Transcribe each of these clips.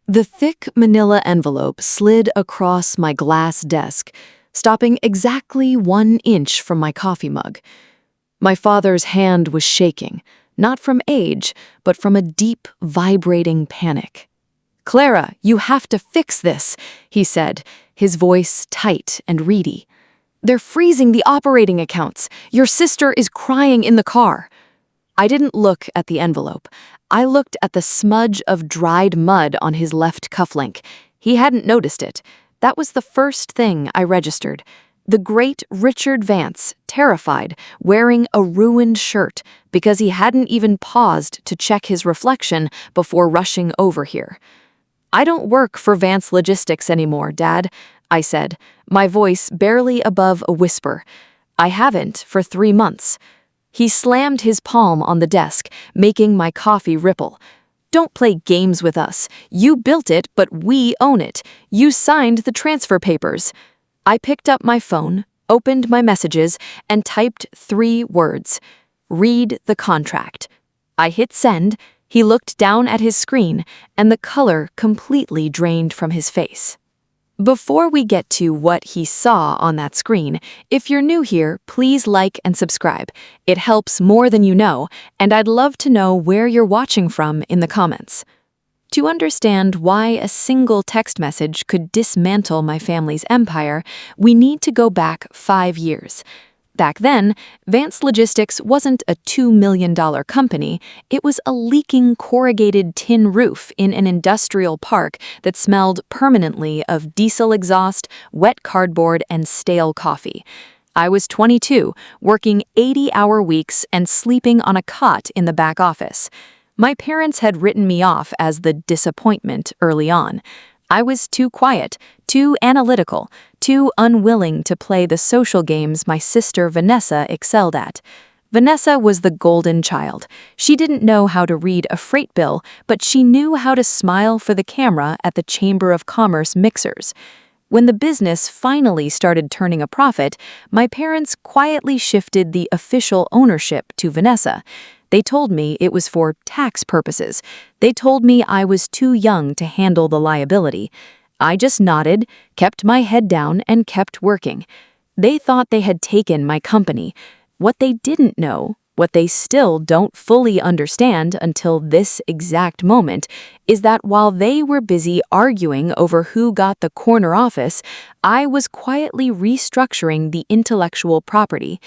The thick manila envelope slid across my glass desk, stopping exactly 1 inch from my coffee mug. My father's hand was shaking, not from age, but from a deep, vibrating panic. "Clara, you have to fix this," he said, his voice tight and reedy. "They're freezing the operating accounts. Your sister is crying in the car." I didn't look at the envelope. I looked at the smudge of dried mud on his left cufflink. He hadn't noticed it. That was the first thing I registered. The great Richard Vance, terrified, wearing a ruined shirt because he hadn't even paused to check his reflection before rushing over here. "I don't work for Vance Logistics anymore, Dad," I said, my voice barely above a whisper. "I haven't for 3 months." He slammed his palm on the desk, making my coffee ripple. "Don't play games with us. You built it, but we own it. You signed the transfer papers." I picked up my phone, opened my messages, and typed 3 words. "Read the contract." I hit send. He looked down at his screen, and the color completely drained from his face. Before we get to what he saw on that screen, if you're new here, please like and subscribe. It helps more than you know, and I'd love to know where you're watching from in the comments. To understand why a single text message could dismantle my family's empire, we need to go back 5 years. Back then, Vance Logistics wasn't a $2 million company, it was a leaking corrugated tin roof in an industrial park that smelled permanently of diesel exhaust, wet cardboard, and stale coffee. I was 22, working 80-hour weeks and sleeping on a cot in the back office. My parents had written me off as the disappointment early on. I was too quiet, too analytical, too unwilling to play the social games my sister Vanessa excelled at. Vanessa was the golden child. She didn't know how to read a freight bill, but she knew how to smile for the camera at the Chamber of Commerce mixers. When the business finally started turning a profit, my parents quietly shifted the official ownership to Vanessa. They told me it was for tax purposes. They told me I was too young to handle the liability. I just nodded, kept my head down, and kept working. They thought they had taken my company. What they didn't know, what they still don't fully understand until this exact moment, is that while they were busy arguing over who got the corner office, I was quietly restructuring the intellectual property.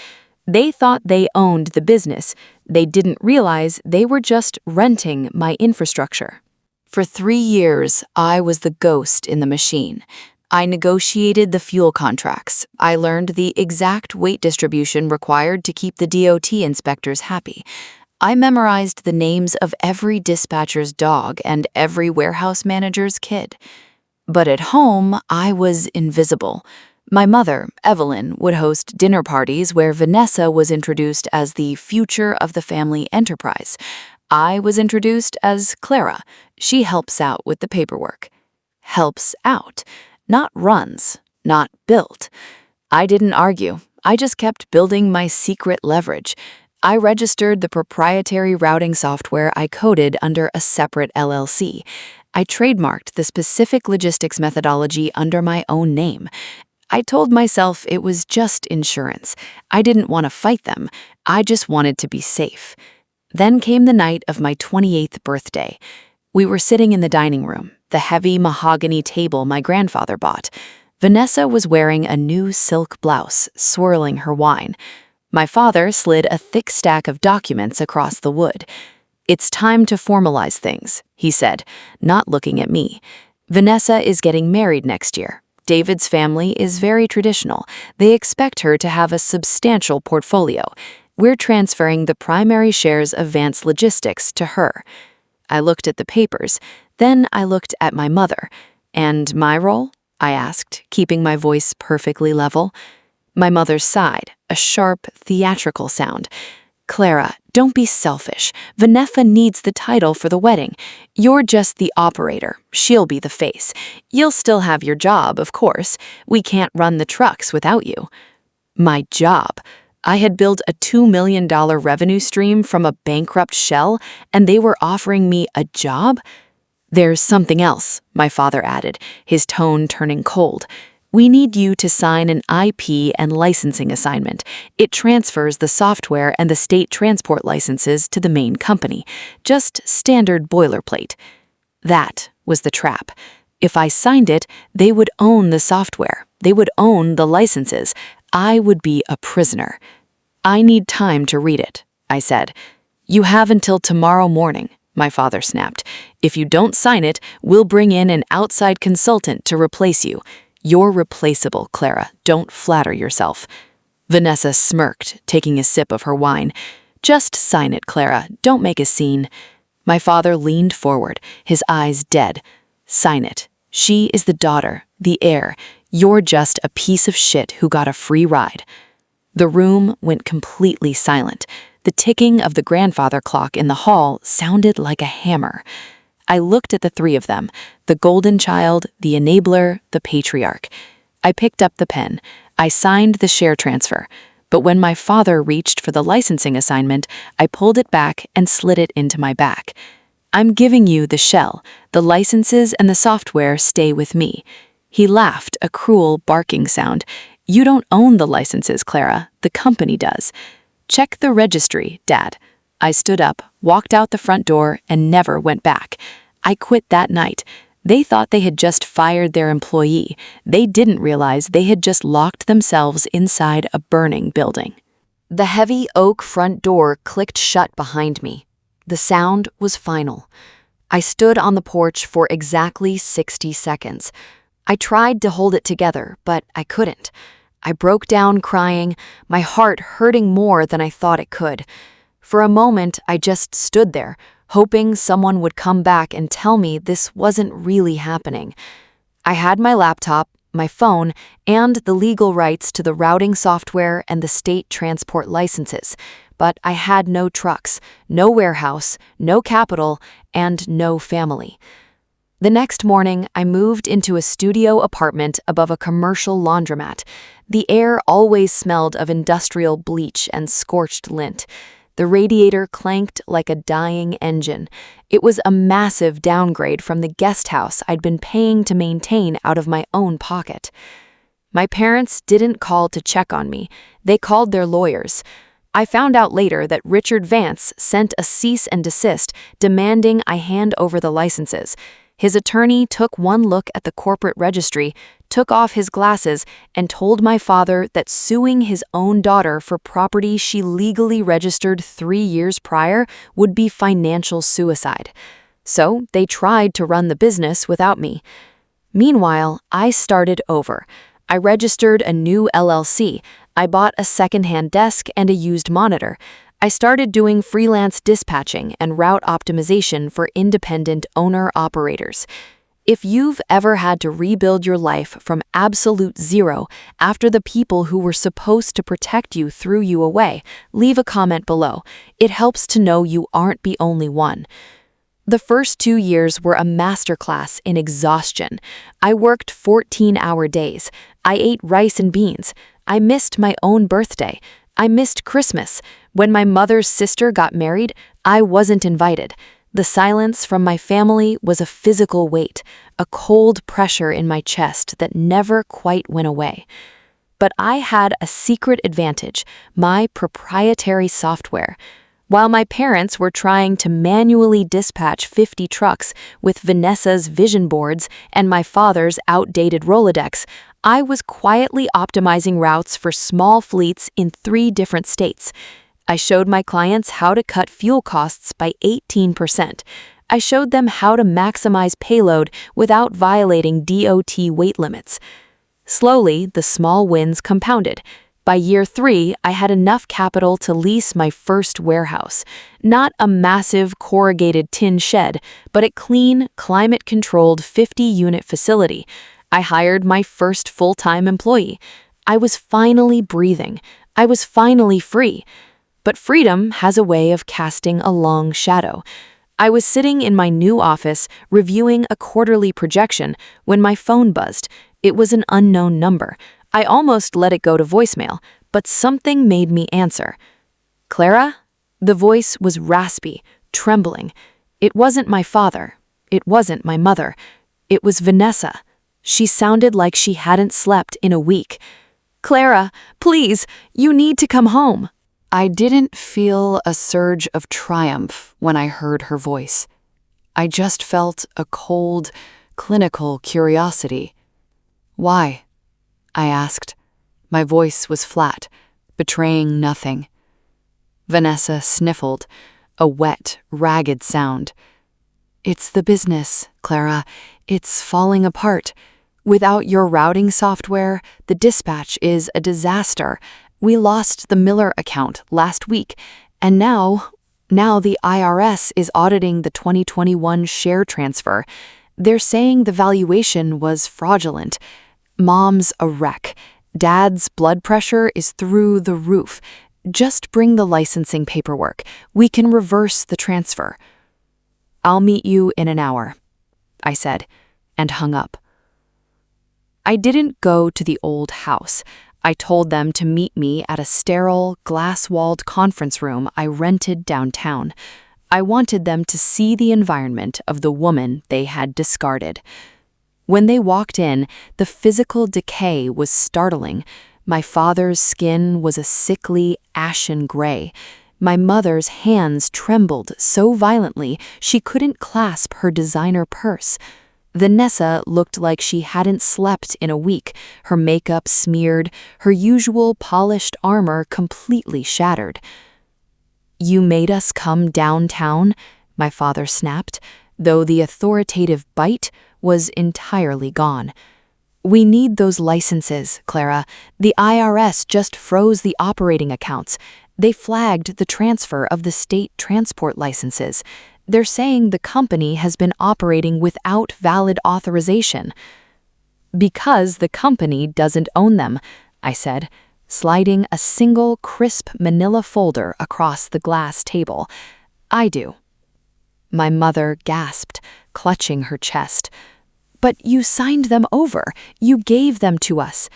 They thought they owned the business. They didn't realize they were just renting my infrastructure. For 3 years, I was the ghost in the machine. I negotiated the fuel contracts. I learned the exact weight distribution required to keep the DOT inspectors happy. I memorized the names of every dispatcher's dog and every warehouse manager's kid. But at home, I was invisible. My mother, Evelyn, would host dinner parties where Vanessa was introduced as the future of the family enterprise. I was introduced as Clara. She helps out with the paperwork. Helps out, not runs, not built. I didn't argue. I just kept building my secret leverage. I registered the proprietary routing software I coded under a separate LLC. I trademarked the specific logistics methodology under my own name. I told myself it was just insurance. I didn't want to fight them. I just wanted to be safe. Then came the night of my 28th birthday. We were sitting in the dining room, the heavy mahogany table my grandfather bought. Vanessa was wearing a new silk blouse, swirling her wine. My father slid a thick stack of documents across the wood. "It's time to formalize things," he said, not looking at me. "Vanessa is getting married next year. David's family is very traditional. They expect her to have a substantial portfolio. We're transferring the primary shares of Vance Logistics to her." I looked at the papers. Then I looked at my mother. "And my role?" I asked, keeping my voice perfectly level. My mother sighed, a sharp, theatrical sound. "Clara, don't be selfish. Vanessa needs the title for the wedding. You're just the operator. She'll be the face. You'll still have your job, of course. We can't run the trucks without you." My job. I had built a $2 million revenue stream from a bankrupt shell, and they were offering me a job? "There's something else," my father added, his tone turning cold. "We need you to sign an IP and licensing assignment. It transfers the software and the state transport licenses to the main company. Just standard boilerplate." That was the trap. If I signed it, they would own the software. They would own the licenses. I would be a prisoner. "I need time to read it," I said. "You have until tomorrow morning," my father snapped. "If you don't sign it, we'll bring in an outside consultant to replace you. You're replaceable, Clara. Don't flatter yourself." Vanessa smirked, taking a sip of her wine. "Just sign it, Clara. Don't make a scene." My father leaned forward, his eyes dead. "Sign it. She is the daughter, the heir. You're just a piece of shit who got a free ride." The room went completely silent. The ticking of the grandfather clock in the hall sounded like a hammer. I looked at the three of them, the golden child, the enabler, the patriarch. I picked up the pen. I signed the share transfer. But when my father reached for the licensing assignment, I pulled it back and slid it into my back. "I'm giving you the shell. The licenses and the software stay with me." He laughed, a cruel barking sound. "You don't own the licenses, Clara. The company does. Check the registry, Dad." I stood up, walked out the front door, and never went back. I quit that night. They thought they had just fired their employee. They didn't realize they had just locked themselves inside a burning building. The heavy oak front door clicked shut behind me. The sound was final. I stood on the porch for exactly 60 seconds. I tried to hold it together, but I couldn't. I broke down crying, my heart hurting more than I thought it could. For a moment, I just stood there, hoping someone would come back and tell me this wasn't really happening. I had my laptop, my phone, and the legal rights to the routing software and the state transport licenses, but I had no trucks, no warehouse, no capital, and no family. The next morning, I moved into a studio apartment above a commercial laundromat. The air always smelled of industrial bleach and scorched lint. The radiator clanked like a dying engine. It was a massive downgrade from the guest house I'd been paying to maintain out of my own pocket. My parents didn't call to check on me. They called their lawyers. I found out later that Richard Vance sent a cease and desist demanding I hand over the licenses. His attorney took one look at the corporate registry, took off his glasses, and told my father that suing his own daughter for property she legally registered 3 years prior would be financial suicide. So they tried to run the business without me. Meanwhile, I started over. I registered a new LLC. I bought a second-hand desk and a used monitor. I started doing freelance dispatching and route optimization for independent owner-operators. If you've ever had to rebuild your life from absolute zero after the people who were supposed to protect you threw you away, leave a comment below. It helps to know you aren't the only one. The first 2 years were a masterclass in exhaustion. I worked 14-hour days. I ate rice and beans. I missed my own birthday. I missed Christmas. When my mother's sister got married, I wasn't invited. The silence from my family was a physical weight, a cold pressure in my chest that never quite went away. But I had a secret advantage, my proprietary software. While my parents were trying to manually dispatch 50 trucks with Vanessa's vision boards and my father's outdated Rolodex, I was quietly optimizing routes for small fleets in 3 different states. I showed my clients how to cut fuel costs by 18%. I showed them how to maximize payload without violating DOT weight limits. Slowly, the small wins compounded. By year 3, I had enough capital to lease my first warehouse. Not a massive corrugated tin shed, but a clean, climate-controlled 50-unit facility. I hired my first full-time employee. I was finally breathing. I was finally free. But freedom has a way of casting a long shadow. I was sitting in my new office reviewing a quarterly projection when my phone buzzed. It was an unknown number. I almost let it go to voicemail, but something made me answer. "Clara?" The voice was raspy, trembling. It wasn't my father. It wasn't my mother. It was Vanessa. She sounded like she hadn't slept in a week. "Clara, please, you need to come home." I didn't feel a surge of triumph when I heard her voice. I just felt a cold, clinical curiosity. "Why?" I asked. My voice was flat, betraying nothing. Vanessa sniffled, a wet, ragged sound. "It's the business, Clara. It's falling apart. Without your routing software, the dispatch is a disaster. We lost the Miller account last week, and now the IRS is auditing the 2021 share transfer. They're saying the valuation was fraudulent. Mom's a wreck. Dad's blood pressure is through the roof. Just bring the licensing paperwork. We can reverse the transfer." "I'll meet you in an hour," I said, and hung up. I didn't go to the old house. I told them to meet me at a sterile, glass-walled conference room I rented downtown. I wanted them to see the environment of the woman they had discarded. When they walked in, the physical decay was startling. My father's skin was a sickly, ashen gray. My mother's hands trembled so violently she couldn't clasp her designer purse. Vanessa looked like she hadn't slept in a week, her makeup smeared, her usual polished armor completely shattered. "You made us come downtown?" my father snapped, though the authoritative bite was entirely gone. "We need those licenses, Clara. The IRS just froze the operating accounts. They flagged the transfer of the state transport licenses. They're saying the company has been operating without valid authorization." "Because the company doesn't own them," I said, sliding a single crisp manila folder across the glass table. "I do." My mother gasped, clutching her chest. "But you signed them over. You gave them to us."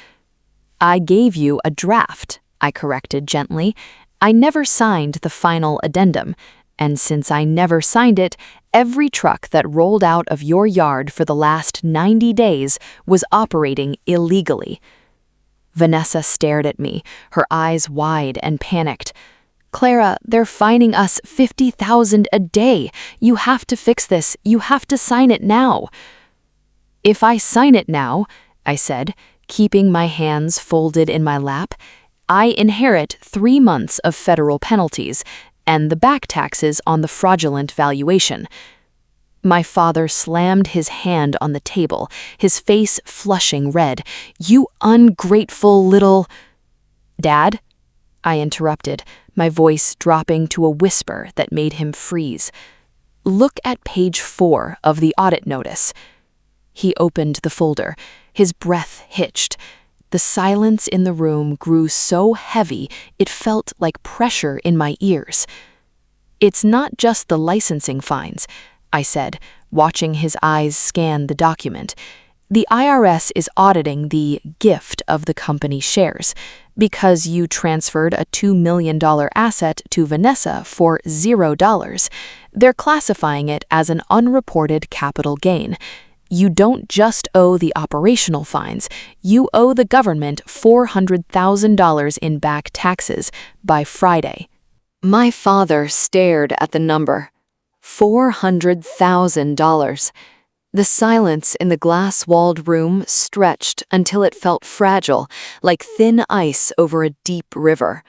"I gave you a draft," I corrected gently. "I never signed the final addendum. And since I never signed it, every truck that rolled out of your yard for the last 90 days was operating illegally." Vanessa stared at me, her eyes wide and panicked. "Clara, they're fining us $50,000 a day. You have to fix this. You have to sign it now." "If I sign it now," I said, keeping my hands folded in my lap, "I inherit 3 months of federal penalties and the back taxes on the fraudulent valuation." My father slammed his hand on the table, his face flushing red. "You ungrateful little—" "Dad?" I interrupted, my voice dropping to a whisper that made him freeze. "Look at page 4 of the audit notice." He opened the folder, his breath hitched. The silence in the room grew so heavy it felt like pressure in my ears. "It's not just the licensing fines," I said, watching his eyes scan the document. "The IRS is auditing the gift of the company shares. Because you transferred a $2 million asset to Vanessa for $0, they're classifying it as an unreported capital gain. You don't just owe the operational fines, you owe the government $400,000 in back taxes by Friday." My father stared at the number. $400,000. The silence in the glass-walled room stretched until it felt fragile, like thin ice over a deep river.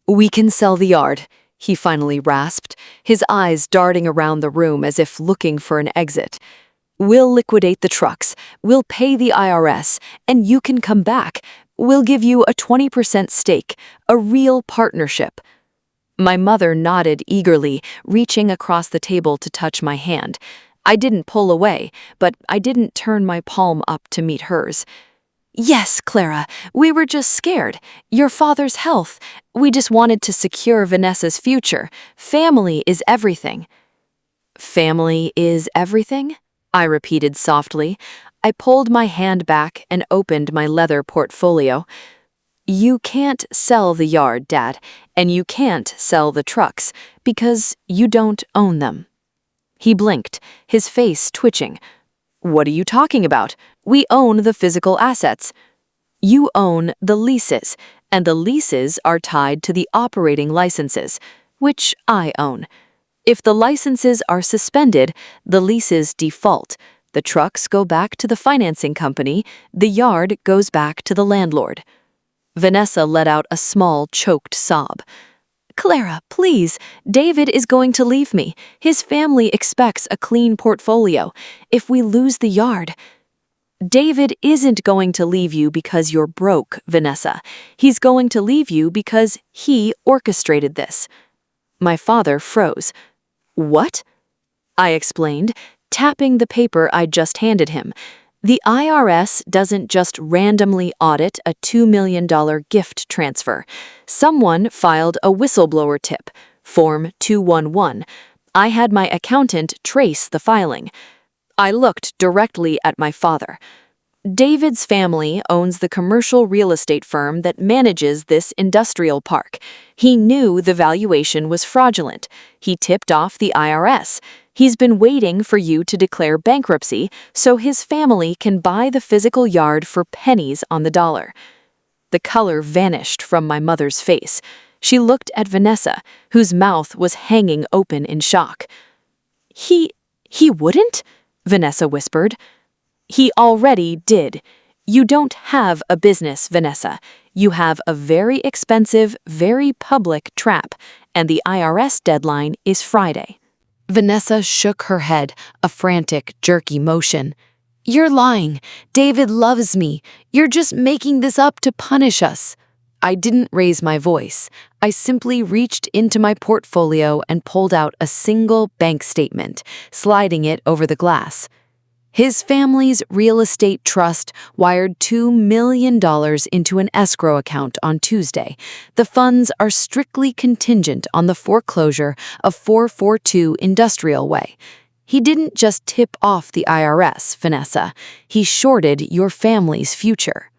"We can sell the yard," he finally rasped, his eyes darting around the room as if looking for an exit. "We'll liquidate the trucks, we'll pay the IRS, and you can come back. We'll give you a 20% stake, a real partnership." My mother nodded eagerly, reaching across the table to touch my hand. I didn't pull away, but I didn't turn my palm up to meet hers. "Yes, Clara, we were just scared. Your father's health. We just wanted to secure Vanessa's future. Family is everything." "Family is everything?" I repeated softly. I pulled my hand back and opened my leather portfolio. "You can't sell the yard, Dad, and you can't sell the trucks, because you don't own them." He blinked, his face twitching. "What are you talking about? We own the physical assets." "You own the leases, and the leases are tied to the operating licenses, which I own. If the licenses are suspended, the leases default. The trucks go back to the financing company, the yard goes back to the landlord." Vanessa let out a small, choked sob. "Clara, please, David is going to leave me. His family expects a clean portfolio. If we lose the yard—" "David isn't going to leave you because you're broke, Vanessa. He's going to leave you because he orchestrated this." My father froze. "What?" I explained, tapping the paper I'd just handed him. "The IRS doesn't just randomly audit a $2 million gift transfer. Someone filed a whistleblower tip, Form 211. I had my accountant trace the filing." I looked directly at my father. "David's family owns the commercial real estate firm that manages this industrial park. He knew the valuation was fraudulent. He tipped off the IRS. He's been waiting for you to declare bankruptcy so his family can buy the physical yard for pennies on the dollar." The color vanished from my mother's face. She looked at Vanessa, whose mouth was hanging open in shock. He wouldn't?" Vanessa whispered. "He already did. You don't have a business, Vanessa. You have a very expensive, very public trap, and the IRS deadline is Friday." Vanessa shook her head, a frantic, jerky motion. "You're lying. David loves me. You're just making this up to punish us." I didn't raise my voice. I simply reached into my portfolio and pulled out a single bank statement, sliding it over the glass. His family's real estate trust wired $2 million into an escrow account on Tuesday. The funds are strictly contingent on the foreclosure of 442 Industrial Way. He didn't just tip off the IRS, Vanessa. He shorted your family's future.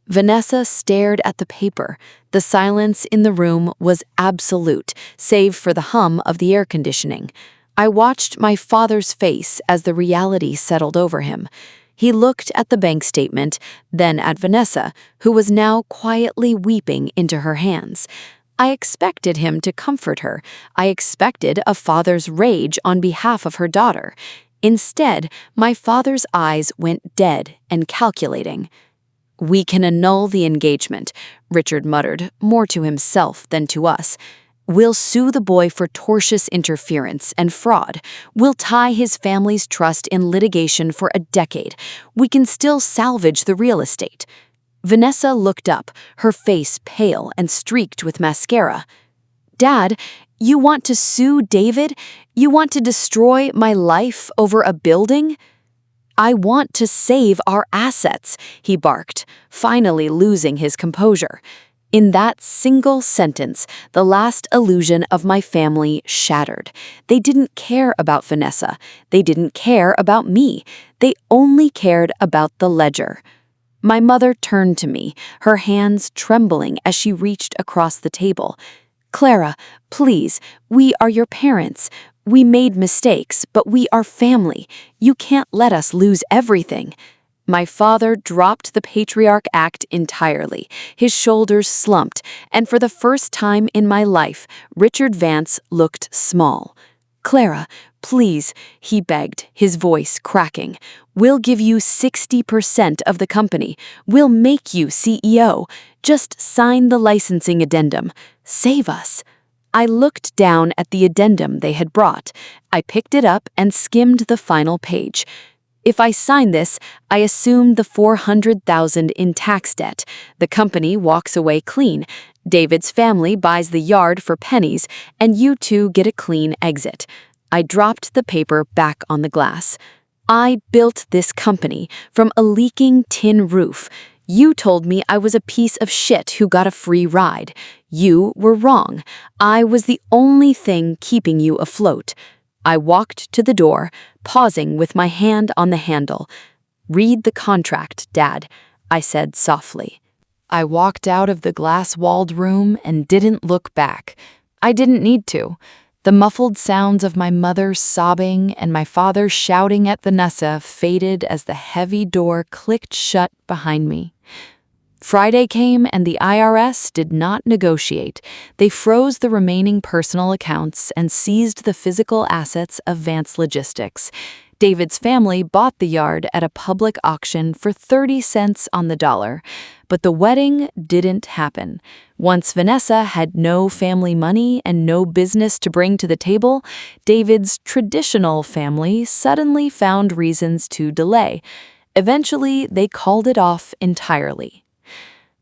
Vanessa stared at the paper. The silence in the room was absolute, save for the hum of the air conditioning. I watched my father's face as the reality settled over him. He looked at the bank statement, then at Vanessa, who was now quietly weeping into her hands. I expected him to comfort her. I expected a father's rage on behalf of her daughter. Instead, my father's eyes went dead and calculating. "We can annul the engagement," Richard muttered, more to himself than to us. "We'll sue the boy for tortious interference and fraud. We'll tie his family's trust in litigation for a decade. We can still salvage the real estate." Vanessa looked up, her face pale and streaked with mascara. "Dad, you want to sue David? You want to destroy my life over a building?" "I want to save our assets," he barked, finally losing his composure. In that single sentence, the last illusion of my family shattered. They didn't care about Vanessa. They didn't care about me. They only cared about the ledger. My mother turned to me, her hands trembling as she reached across the table. "Clara, please, we are your parents. We made mistakes, but we are family. You can't let us lose everything." My father dropped the Patriarch Act entirely. His shoulders slumped, and for the first time in my life, Richard Vance looked small. "Clara, please," he begged, his voice cracking. "We'll give you 60% of the company. We'll make you CEO. Just sign the licensing addendum. Save us." I looked down at the addendum they had brought. I picked it up and skimmed the final page. "If I sign this, I assume the $400,000 in tax debt. The company walks away clean. David's family buys the yard for pennies, and you two get a clean exit." I dropped the paper back on the glass. "I built this company from a leaking tin roof. You told me I was a piece of shit who got a free ride. You were wrong. I was the only thing keeping you afloat." I walked to the door, pausing with my hand on the handle. "Read the contract, Dad," I said softly. I walked out of the glass-walled room and didn't look back. I didn't need to. The muffled sounds of my mother sobbing and my father shouting at Vanessa faded as the heavy door clicked shut behind me. Friday came and the IRS did not negotiate. They froze the remaining personal accounts and seized the physical assets of Vance Logistics. David's family bought the yard at a public auction for 30 cents on the dollar, but the wedding didn't happen. Once Vanessa had no family money and no business to bring to the table, David's traditional family suddenly found reasons to delay. Eventually, they called it off entirely.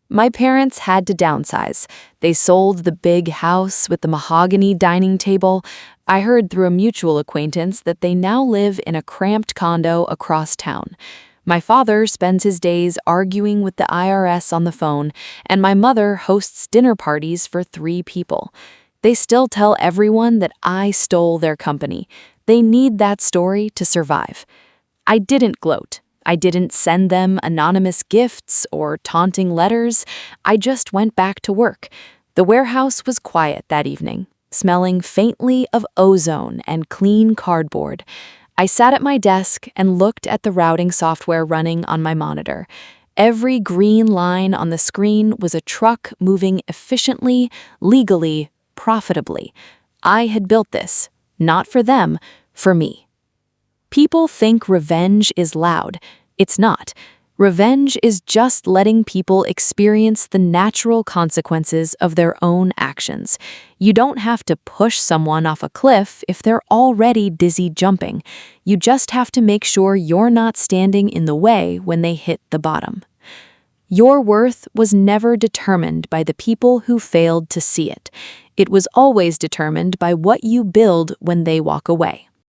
My parents had to downsize. They sold the big house with the mahogany dining table. I heard through a mutual acquaintance that they now live in a cramped condo across town. My father spends his days arguing with the IRS on the phone, and my mother hosts dinner parties for 3 people. They still tell everyone that I stole their company. They need that story to survive. I didn't gloat. I didn't send them anonymous gifts or taunting letters. I just went back to work. The warehouse was quiet that evening, smelling faintly of ozone and clean cardboard. I sat at my desk and looked at the routing software running on my monitor. Every green line on the screen was a truck moving efficiently, legally, profitably. I had built this, not for them, for me. People think revenge is loud. It's not. Revenge is just letting people experience the natural consequences of their own actions. You don't have to push someone off a cliff if they're already dizzy jumping. You just have to make sure you're not standing in the way when they hit the bottom. Your worth was never determined by the people who failed to see it. It was always determined by what you build when they walk away.